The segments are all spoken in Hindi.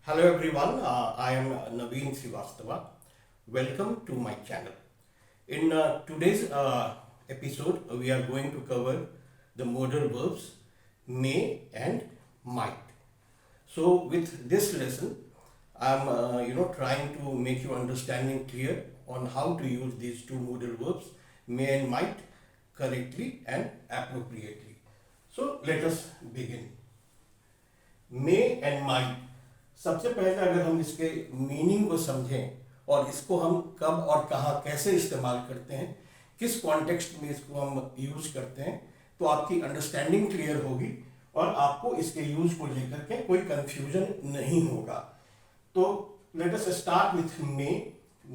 Hello everyone, I am Naveen Srivastava. Welcome to my channel. In today's episode, we are going to cover the modal verbs may and might. So with this lesson, I'm trying to make your understanding clear on how to use these two modal verbs may and might correctly and appropriately. So let us begin. May and might, सबसे पहले अगर हम इसके मीनिंग को समझें और इसको हम कब और कहाँ कैसे इस्तेमाल करते हैं, किस कॉन्टेक्स्ट में इसको हम यूज करते हैं, तो आपकी अंडरस्टैंडिंग क्लियर होगी और आपको इसके यूज को लेकर के कोई कंफ्यूजन नहीं होगा। तो लेट अस स्टार्ट विथ मे।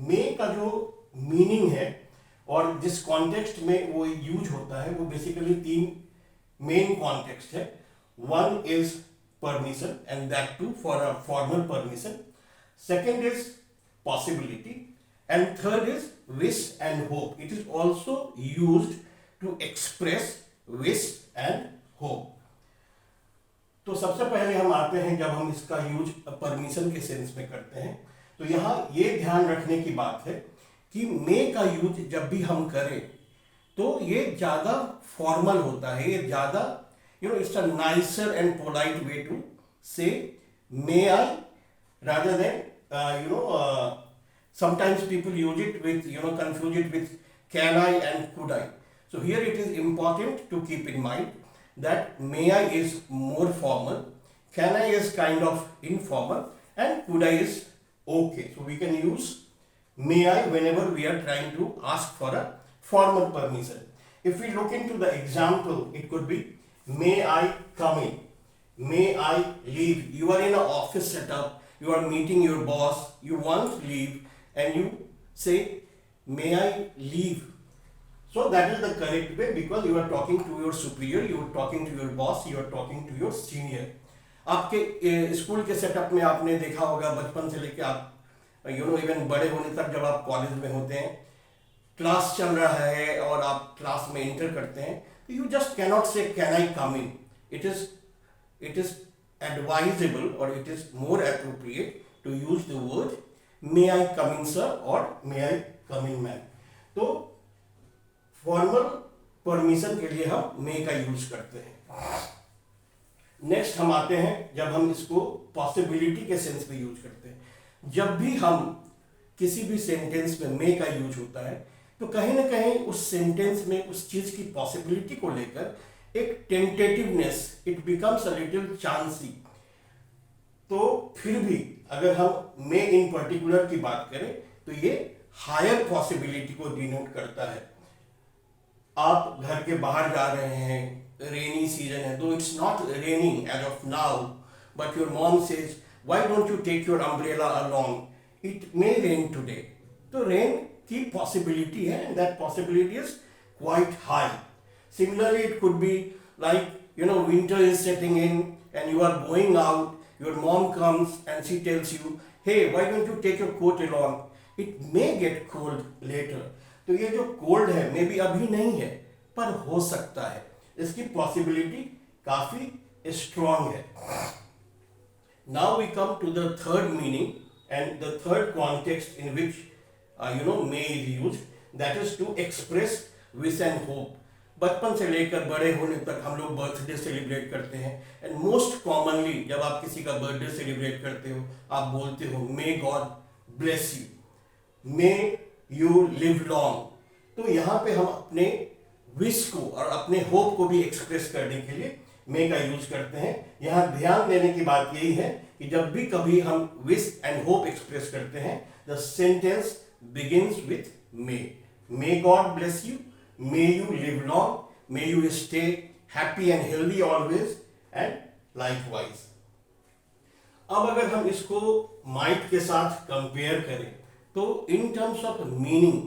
मे का जो मीनिंग है और जिस कॉन्टेक्स्ट में वो यूज होता है वो बेसिकली तीन मेन कॉन्टेक्स्ट है। One is permission, and that too for a formal permission. Second is possibility, and third is wish and hope. It is also used to express wish and hope. तो सबसे पहले हम आते हैं, जब हम इसका यूज परमिशन के सेंस में करते हैं तो यहाँ ये ध्यान रखने की बात है कि मे का यूज जब भी हम करें तो ये ज़्यादा फॉर्मल होता है, ये ज़्यादा it's a nicer and polite way to say may I rather than sometimes people use it with confuse it with can I and could I. So here it is important to keep in mind that may I is more formal, can I is kind of informal, and could I is okay. So we can use may I whenever we are trying to ask for a formal permission. If we look into the example, it could be may I come in, may I leave. You are in an office setup, you are meeting your boss, you want leave and you say may I leave. So that is the correct way because you are talking to your superior, you are talking to your boss, you are talking to your senior. आपके स्कूल के सेटअप में आपने देखा होगा बचपन से लेके आप इवन बड़े होने तक, जब आप कॉलेज में होते हैं, क्लास चल रहा है और आप क्लास में एंटर करते हैं, you just cannot say can I come in. It is advisable or it is more appropriate to use the word may I come in sir or may I come in ma'am. तो फॉर्मल परमिशन के लिए हम may का यूज करते हैं। नेक्स्ट हम आते हैं जब हम इसको पॉसिबिलिटी के सेंस में यूज करते हैं। जब भी हम किसी भी सेंटेंस में may का यूज होता है तो कहीं ना कहीं उस सेंटेंस में उस चीज की पॉसिबिलिटी को लेकर एक tentativeness, it becomes a little chancy. तो फिर भी अगर हम मे इन पर्टिकुलर की बात करें तो ये हायर पॉसिबिलिटी को डिनोट करता है। आप घर के बाहर जा रहे हैं, रेनी सीजन है, तो it's not raining as of now, but your mom says why don't you take your umbrella along, it may rain today. तो रेन की possibility है and that possibility is quite high. Similarly, it could be like winter is setting in and you are going out, your mom comes and she tells you, hey, why don't you take your coat along, it may get cold later. तो ये जो cold है मे बी अभी नहीं है पर हो सकता है, इसकी possibility काफी strong है। Now we come to the third meaning and the third context in which may is used, that is to express wish and hope. बचपन से लेकर बड़े होने तक हम लोग बर्थडे सेलिब्रेट करते हैं एंड मोस्ट कॉमनली जब आप किसी का बर्थडे सेलिब्रेट करते हो आप बोलते हो may God bless you, may you live long. तो यहाँ पे हम अपने विश को और अपने होप को भी एक्सप्रेस करने के लिए मे का यूज करते हैं। यहाँ ध्यान देने की बात यही है कि जब भी कभी हम विश एंड होप एक्सप्रेस करते हैं the sentence begins with may. May God bless you, may you live long, may you stay happy and healthy always and likewise. अब अगर हम इसको might के साथ कंपेयर करें तो in terms of meaning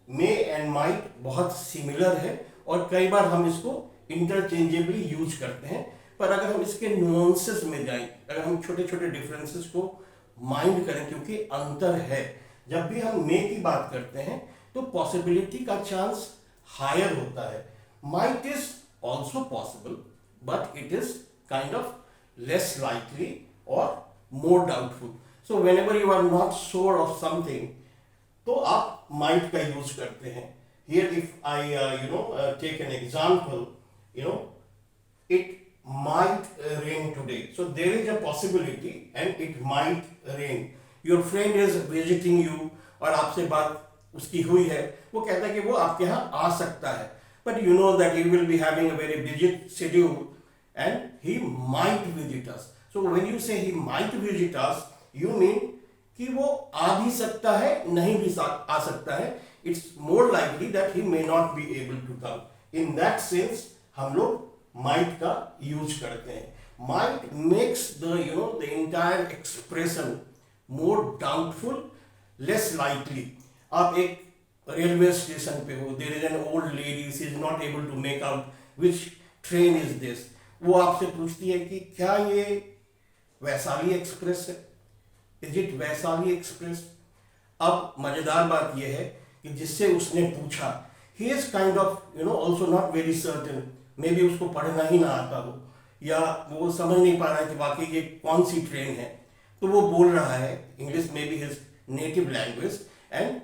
may and might बहुत सिमिलर है और कई बार हम इसको इंटरचेंजेबली यूज करते हैं। पर अगर हम इसके नुआंसेस में जाएं, अगर हम छोटे छोटे डिफरेंसेस को माइंड करें, क्योंकि अंतर है, जब भी हम मे की बात करते हैं तो पॉसिबिलिटी का चांस हायर होता है। Might is also possible but it is kind of less likely और more doubtful. So whenever you are not sure of something, तो आप might का use करते हैं. Here if I take an example, it might rain today. So there is a possibility and it might rain. Your friend is visiting you और आपसे बात उसकी हुई है, वो कहता है कि वो आपके यहाँ आ सकता है, but you know that he will be having a very busy schedule and he might visit us. So when you say he might visit us, you mean कि वो आ भी सकता है, नहीं भी आ सकता है. It's more likely that he may not be able to come. In that sense, हम लोग might का use करते हैं. Might makes the entire expression more doubtful, less likely. आप एक रेलवे स्टेशन पे हो, there is an old lady, she is not able to make out which train is this. वो आपसे पूछती है कि क्या ये वैशाली एक्सप्रेस है, इज इट वैशाली एक्सप्रेस. अब मजेदार बात यह है कि जिससे उसने पूछा, he is kind of also not very certain, maybe उसको पढ़ना ही ना आता हो या वो समझ नहीं पा रहा है कि वाकई ये कौन सी ट्रेन है. तो वो बोल रहा है, इंग्लिश में भी his native language, and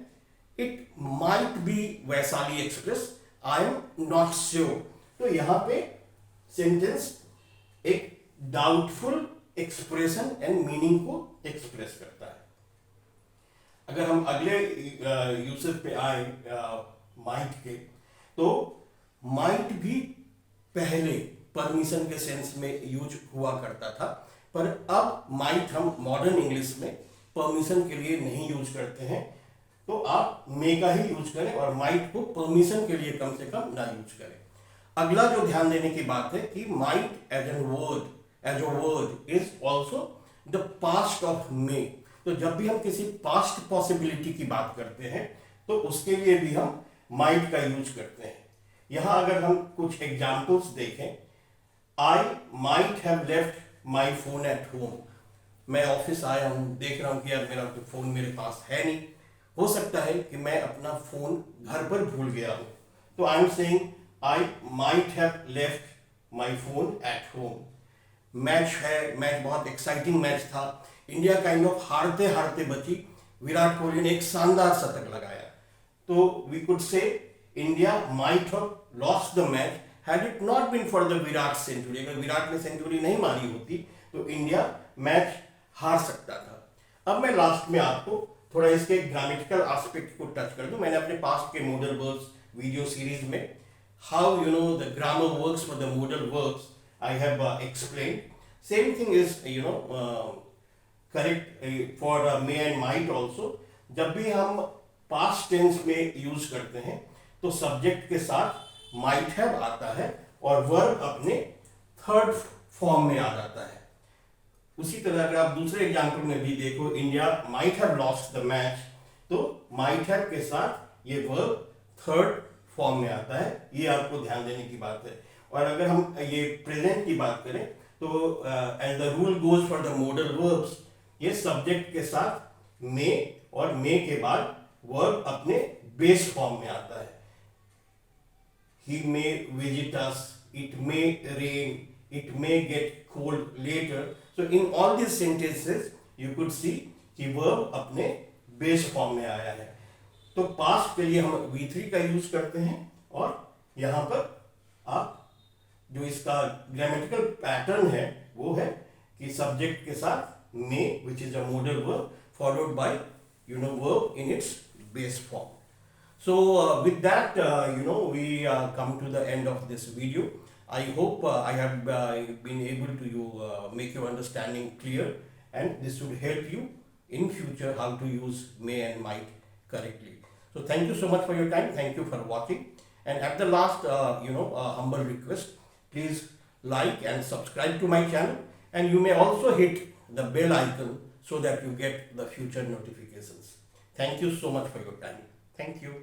it might be Vaishali express, I am not sure. तो यहाँ पे सेंटेंस एक डाउटफुल एक्सप्रेशन एंड मीनिंग को एक्सप्रेस करता है. अगर हम अगले यूसेज पे आए माइट के, तो माइट भी पहले परमिशन के सेंस में यूज हुआ करता था, पर अब माइट हम मॉडर्न इंग्लिश में परमिशन के लिए नहीं यूज करते हैं. तो आप मे का ही यूज करें और माइट को परमिशन के लिए कम से कम ना यूज करें. अगला जो ध्यान देने की बात है कि might as a word is also the past of may. तो जब भी हम किसी पास्ट पॉसिबिलिटी की बात करते हैं तो उसके लिए भी हम माइट का यूज करते हैं. यहां अगर हम कुछ एग्जाम्पल्स देखें, I might have left my phone at home. मैं ऑफिस आया हूं, देख रहा हूं कि यार मेरा तो फोन मेरे पास है नहीं, हो सकता है कि मैं अपना फोन घर पर भूल गया हूं. तो I am saying I might have left my phone at home. Match है, मैच बहुत एक्साइटिंग मैच था, इंडिया काइंड ऑफ हारते हारते बची, विराट कोहली ने एक शानदार शतक लगाया. तो we could say India might have lost the match had it not been for the Virat century. अगर विराट ने सेंचुरी नहीं मारी होती तो इंडिया मैच हार सकता था. अब मैं लास्ट में आपको थोड़ा इसके ग्रामेटिकल एस्पेक्ट को टच कर दूं. मैंने अपने पास्ट के मॉडल वर्ब्स वीडियो सीरीज में how the grammar works for the modal verbs I have explained. Same thing is correct for may and might also. जब भी हम पास्ट टेंस में यूज करते हैं तो सब्जेक्ट के साथ माइट हैव आता है और वर्ब अपने थर्ड फॉर्म में आ जाता है. उसी तरह अगर आप दूसरे एग्जाम्पल में भी देखो, India might have lost the match, तो माइट हैव के साथ ये वर्ब थर्ड फॉर्म में आता है. ये आपको ध्यान देने की बात है. और अगर हम ये प्रेजेंट की बात करें तो as the rule goes for the modal verbs, ये सब्जेक्ट के साथ मे और मे के बाद वर्ब अपने बेस फॉर्म में आता है. He may visit us, it may rain, it may get cold later. So in all these sentences you could see कि verb अपने base form में आया है. तो past के लिए हम V3 का यूज करते हैं और यहाँ पर आप जो इसका grammatical pattern है वो है कि subject के साथ may, which is a modal verb, followed by verb in its base form. So with that, we come to the end of this video. I hope I have been able to make your understanding clear, and this should help you in future how to use may and might correctly. So thank you so much for your time. Thank you for watching. And at the last, humble request, please like and subscribe to my channel, and you may also hit the bell icon so that you get the future notifications. Thank you so much for your time. Thank you.